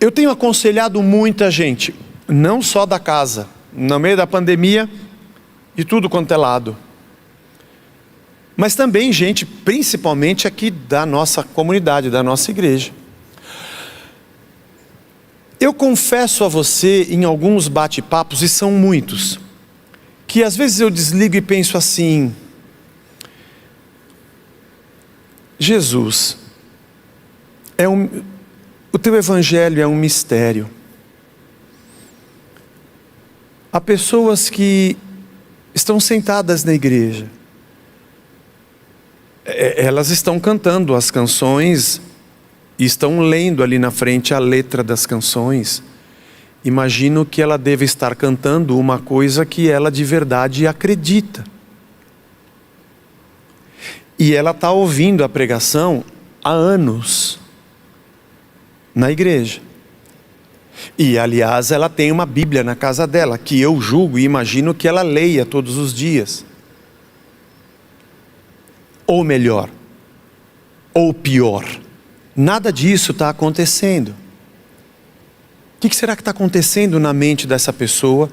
Eu tenho aconselhado muita gente, não só da casa, no meio da pandemia, de tudo quanto é lado, mas também gente, principalmente aqui da nossa comunidade, da nossa igreja. Eu confesso a você, em alguns bate-papos, e são muitos, que às vezes eu desligo e penso assim: Jesus, o teu evangelho é um mistério. Há pessoas que estão sentadas na igreja, elas estão cantando as canções e estão lendo ali na frente a letra das canções. Imagino que ela deve estar cantando uma coisa que ela de verdade acredita. E ela está ouvindo a pregação há anos na igreja. E aliás, ela tem uma Bíblia na casa dela, que eu julgo e imagino que ela leia todos os dias. Ou melhor, ou pior, nada disso está acontecendo. O que será que está acontecendo na mente dessa pessoa,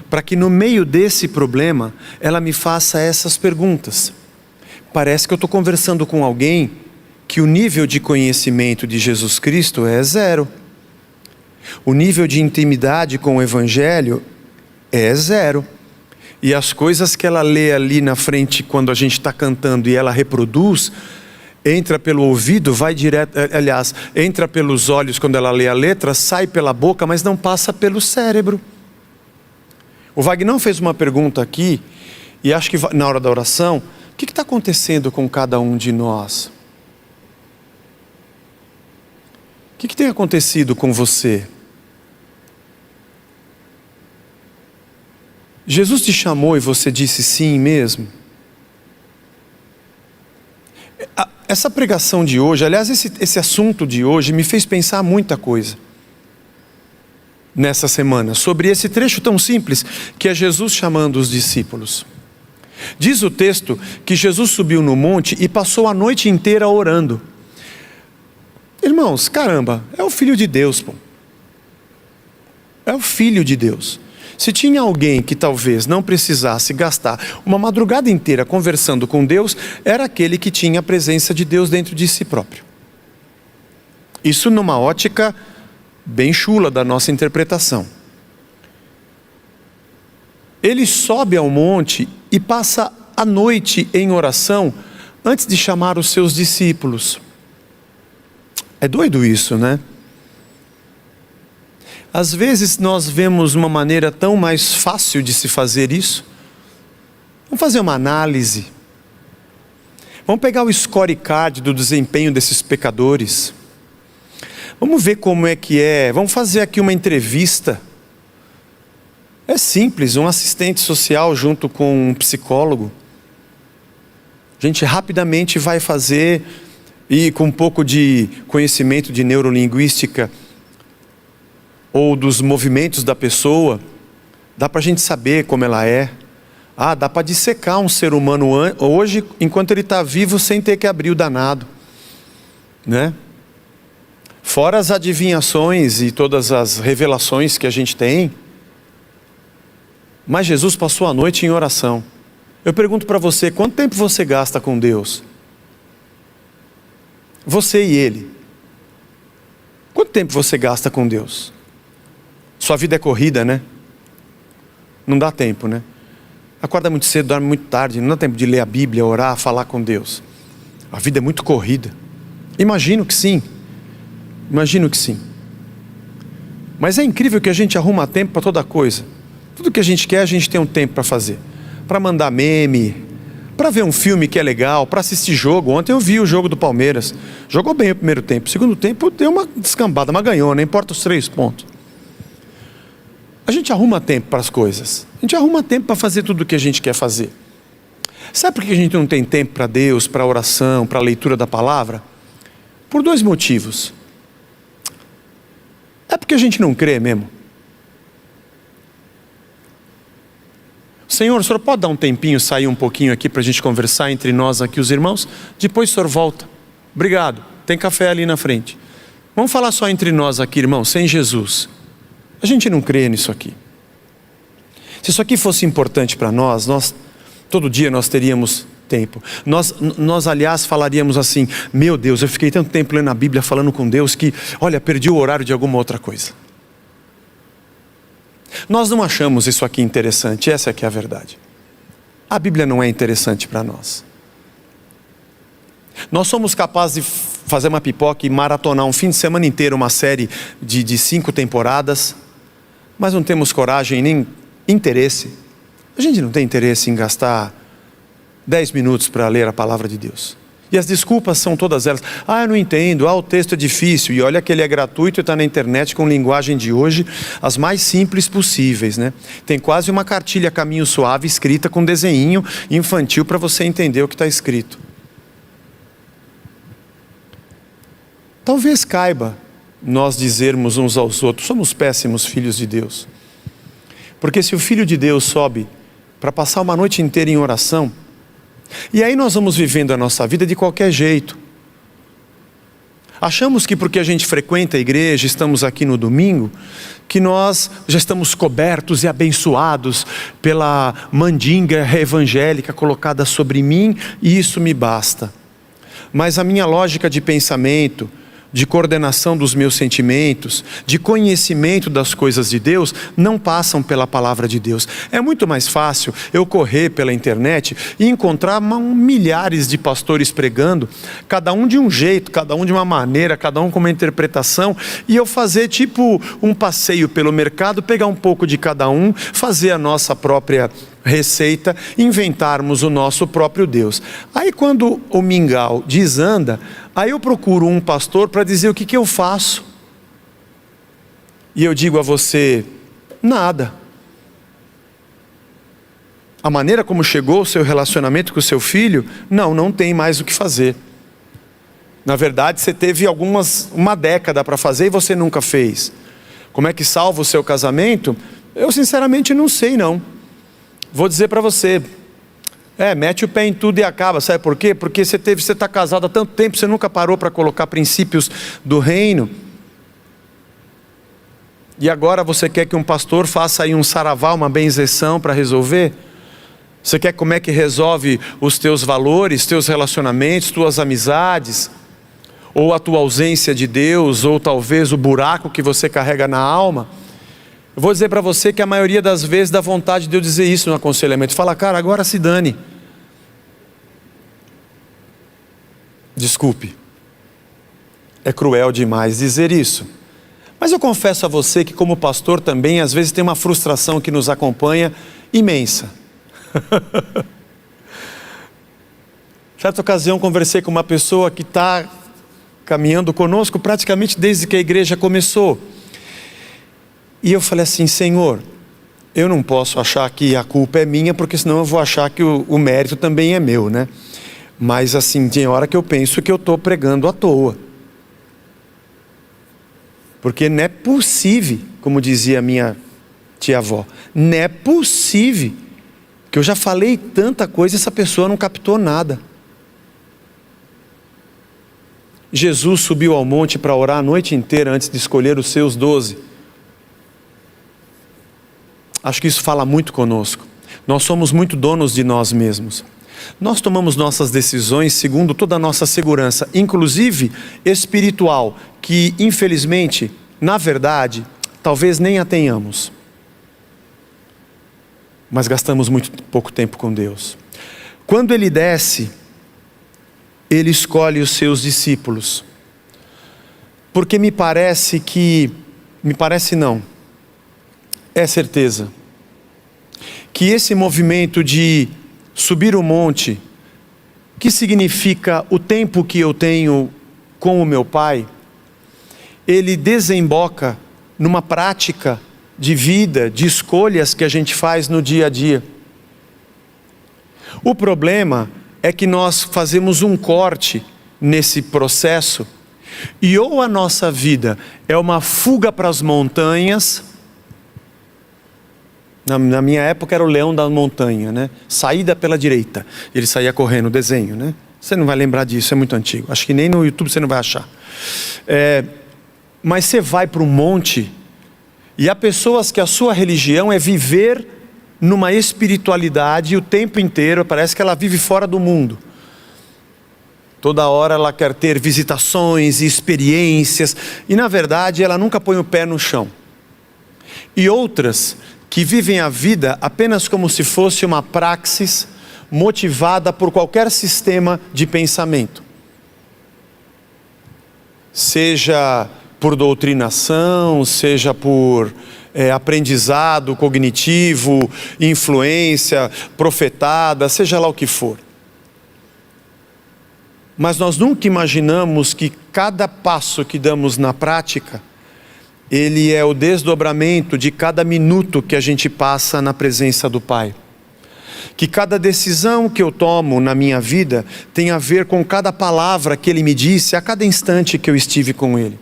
para que no meio desse problema, ela me faça essas perguntas? Parece que eu estou conversando com alguém que o nível de conhecimento de Jesus Cristo é zero. O nível de intimidade com o Evangelho é zero. E as coisas que ela lê ali na frente quando a gente está cantando e ela reproduz, entra pelo ouvido, vai direto, aliás, entra pelos olhos quando ela lê a letra, sai pela boca, mas não passa pelo cérebro. O Wagner fez uma pergunta aqui, e acho que na hora da oração: o que está acontecendo com cada um de nós? O que tem acontecido com você? Jesus te chamou e você disse sim mesmo? Essa pregação de hoje, aliás, esse assunto de hoje me fez pensar muita coisa nessa semana, sobre esse trecho tão simples que é Jesus chamando os discípulos. Diz o texto que Jesus subiu no monte e passou a noite inteira orando. Irmãos, caramba, é o Filho de Deus, pô. É o Filho de Deus. Se tinha alguém que talvez não precisasse gastar uma madrugada inteira conversando com Deus, era aquele que tinha a presença de Deus dentro de si próprio. Isso numa ótica bem chula da nossa interpretação. Ele sobe ao monte e passa a noite em oração antes de chamar os seus discípulos. É doido isso, né? Às vezes nós vemos uma maneira tão mais fácil de se fazer isso. Vamos fazer uma análise. Vamos pegar o scorecard do desempenho desses pecadores. Vamos ver como é que é. Vamos fazer aqui uma entrevista. É simples, um assistente social junto com um psicólogo. A gente rapidamente vai fazer, e com um pouco de conhecimento de neurolinguística, ou dos movimentos da pessoa, dá para a gente saber como ela é. Dá para dissecar um ser humano hoje, enquanto ele está vivo, sem ter que abrir o danado, né? Fora as adivinhações e todas as revelações que a gente tem. Mas Jesus passou a noite em oração. Eu pergunto para você, quanto tempo você gasta com Deus? Você e Ele. Quanto tempo você gasta com Deus? Sua vida é corrida, né? Não dá tempo, né? Acorda muito cedo, dorme muito tarde, não dá tempo de ler a Bíblia, orar, falar com Deus. A vida é muito corrida. Imagino que sim. Imagino que sim. Mas é incrível que a gente arruma tempo para toda coisa. Tudo que a gente quer, a gente tem um tempo para fazer. Para mandar meme, para ver um filme que é legal, para assistir jogo. Ontem eu vi o jogo do Palmeiras. Jogou bem o primeiro tempo. O segundo tempo deu uma descambada, mas ganhou, não importa os 3 pontos. A gente arruma tempo para as coisas. A gente arruma tempo para fazer tudo o que a gente quer fazer. Sabe por que a gente não tem tempo para Deus, para oração, para a leitura da palavra? Por 2 motivos. É porque a gente não crê mesmo. Senhor, o senhor pode dar um tempinho, sair um pouquinho aqui para a gente conversar entre nós aqui, os irmãos? Depois o senhor volta. Obrigado. Tem café ali na frente. Vamos falar só entre nós aqui, irmão, sem Jesus. A gente não crê nisso aqui. Se isso aqui fosse importante para nós, todo dia nós teríamos tempo. Nós, aliás, falaríamos assim: meu Deus, eu fiquei tanto tempo lendo a Bíblia, falando com Deus, que, olha, perdi o horário de alguma outra coisa. Nós não achamos isso aqui interessante, essa é que é a verdade. A Bíblia não é interessante para nós. Nós somos capazes de fazer uma pipoca e maratonar um fim de semana inteiro uma série de 5 temporadas, mas não temos coragem nem interesse. A gente não tem interesse em gastar 10 minutos para ler a palavra de Deus. E as desculpas são todas elas: eu não entendo, o texto é difícil. E olha que ele é gratuito e está na internet com linguagem de hoje, as mais simples possíveis, né? Tem quase uma cartilha Caminho Suave escrita com desenho infantil para você entender o que está escrito. Talvez caiba nós dizermos uns aos outros: somos péssimos filhos de Deus. Porque se o Filho de Deus sobe para passar uma noite inteira em oração, e aí nós vamos vivendo a nossa vida de qualquer jeito. Achamos que porque a gente frequenta a igreja, estamos aqui no domingo, que nós já estamos cobertos e abençoados pela mandinga evangélica colocada sobre mim, e isso me basta. Mas a minha lógica de pensamento, de coordenação dos meus sentimentos, de conhecimento das coisas de Deus, não passam pela palavra de Deus. É muito mais fácil eu correr pela internet e encontrar milhares de pastores pregando, cada um de um jeito, cada um de uma maneira, cada um com uma interpretação, e eu fazer tipo um passeio pelo mercado, pegar um pouco de cada um, fazer a nossa própria receita, inventarmos o nosso próprio Deus. Aí quando o mingau desanda, aí eu procuro um pastor para dizer o que eu faço. E eu digo a você: nada. A maneira como chegou o seu relacionamento com o seu filho, não tem mais o que fazer. Na verdade, você teve uma década para fazer e você nunca fez. Como é que salva o seu casamento? Eu sinceramente não sei não. Vou dizer para você: mete o pé em tudo e acaba. Sabe por quê? Porque você está casado há tanto tempo, você nunca parou para colocar princípios do reino. E agora você quer que um pastor faça aí um saravá, uma benzeção para resolver? Você quer como é que resolve os teus valores, teus relacionamentos, tuas amizades? Ou a tua ausência de Deus, ou talvez o buraco que você carrega na alma? Eu vou dizer para você que a maioria das vezes dá vontade de eu dizer isso no aconselhamento. Fala: cara, agora se dane. Desculpe. É cruel demais dizer isso. Mas eu confesso a você que como pastor também, às vezes tem uma frustração que nos acompanha imensa. Certa ocasião conversei com uma pessoa que está caminhando conosco praticamente desde que a igreja começou. E eu falei assim: Senhor, eu não posso achar que a culpa é minha, porque senão eu vou achar que o mérito também é meu, né? Mas assim, tem hora que eu penso que eu estou pregando à toa. Porque não é possível, como dizia minha tia-avó, não é possível que eu já falei tanta coisa e essa pessoa não captou nada. Jesus subiu ao monte para orar a noite inteira antes de escolher os seus 12. Acho que isso fala muito conosco. Nós somos muito donos de nós mesmos. Nós tomamos nossas decisões segundo toda a nossa segurança, inclusive espiritual, que infelizmente, na verdade, talvez nem a tenhamos. Mas gastamos muito pouco tempo com Deus. Quando Ele desce, Ele escolhe os seus discípulos. Porque me parece não, é certeza, que esse movimento de subir o monte, que significa o tempo que eu tenho com o meu Pai, ele desemboca numa prática de vida, de escolhas que a gente faz no dia a dia. O problema é que nós fazemos um corte nesse processo, e ou a nossa vida é uma fuga para as montanhas. Na minha época era o leão da montanha, né? Saída pela direita. Ele saía correndo, desenho, né? Você não vai lembrar disso, é muito antigo. Acho que nem no YouTube você não vai achar. Mas você vai para um monte e há pessoas que a sua religião é viver numa espiritualidade e o tempo inteiro parece que ela vive fora do mundo. Toda hora ela quer ter visitações e experiências e na verdade ela nunca põe o pé no chão. E outras que vivem a vida apenas como se fosse uma praxis motivada por qualquer sistema de pensamento. Seja por doutrinação, seja por aprendizado cognitivo, influência, profetada, seja lá o que for. Mas nós nunca imaginamos que cada passo que damos na prática, ele é o desdobramento de cada minuto que a gente passa na presença do Pai. Que cada decisão que eu tomo na minha vida tem a ver com cada palavra que Ele me disse a cada instante que eu estive com Ele.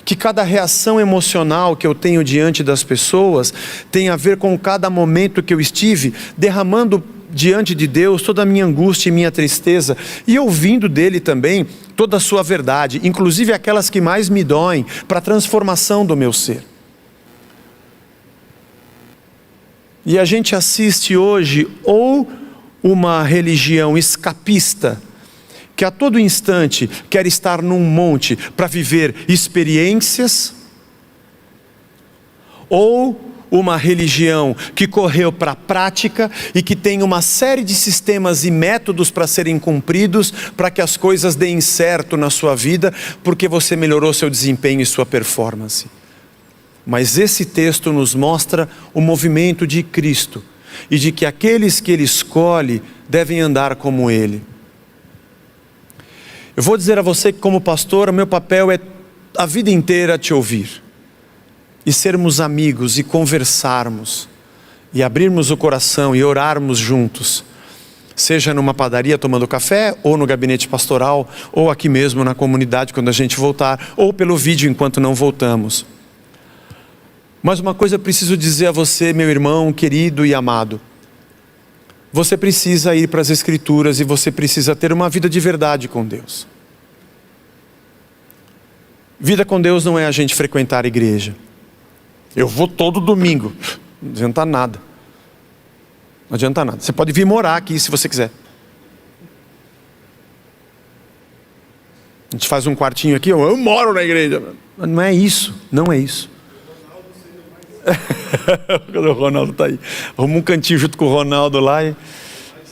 Que cada reação emocional que eu tenho diante das pessoas tem a ver com cada momento que eu estive derramando diante de Deus toda a minha angústia e minha tristeza e ouvindo dele também toda a sua verdade, inclusive aquelas que mais me doem, para a transformação do meu ser. E a gente assiste hoje ou uma religião escapista, que a todo instante quer estar num monte para viver experiências, ou uma religião que correu para a prática e que tem uma série de sistemas e métodos para serem cumpridos, para que as coisas deem certo na sua vida, porque você melhorou seu desempenho e sua performance. Mas esse texto nos mostra o movimento de Cristo, e de que aqueles que Ele escolhe devem andar como Ele. Eu vou dizer a você que como pastor, o meu papel é a vida inteira te ouvir. E sermos amigos e conversarmos. E abrirmos o coração e orarmos juntos. Seja numa padaria tomando café, ou no gabinete pastoral, ou aqui mesmo na comunidade quando a gente voltar, ou pelo vídeo enquanto não voltamos. Mas uma coisa eu preciso dizer a você, meu irmão querido e amado. Você precisa ir para as Escrituras e você precisa ter uma vida de verdade com Deus. Vida com Deus não é a gente frequentar a igreja. Eu vou todo domingo. Não adianta nada. Não adianta nada. Você pode vir morar aqui se você quiser. A gente faz um quartinho aqui, eu moro na igreja. Mas não é isso, não é isso. O Ronaldo está aí. Arruma um cantinho junto com o Ronaldo lá e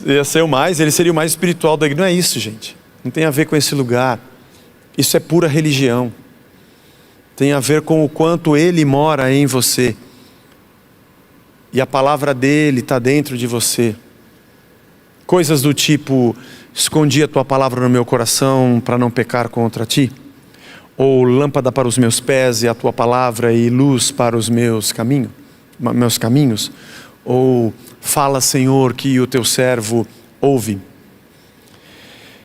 ia ser o mais, ele seria o mais espiritual da igreja. Não é isso, gente. Não tem a ver com esse lugar. Isso é pura religião. Tem a ver com o quanto Ele mora em você. E a palavra dEle está dentro de você. Coisas do tipo, escondi a Tua palavra no meu coração para não pecar contra Ti. Ou lâmpada para os meus pés e a Tua palavra e luz para os meus caminhos. Ou fala, Senhor, que o Teu servo ouve.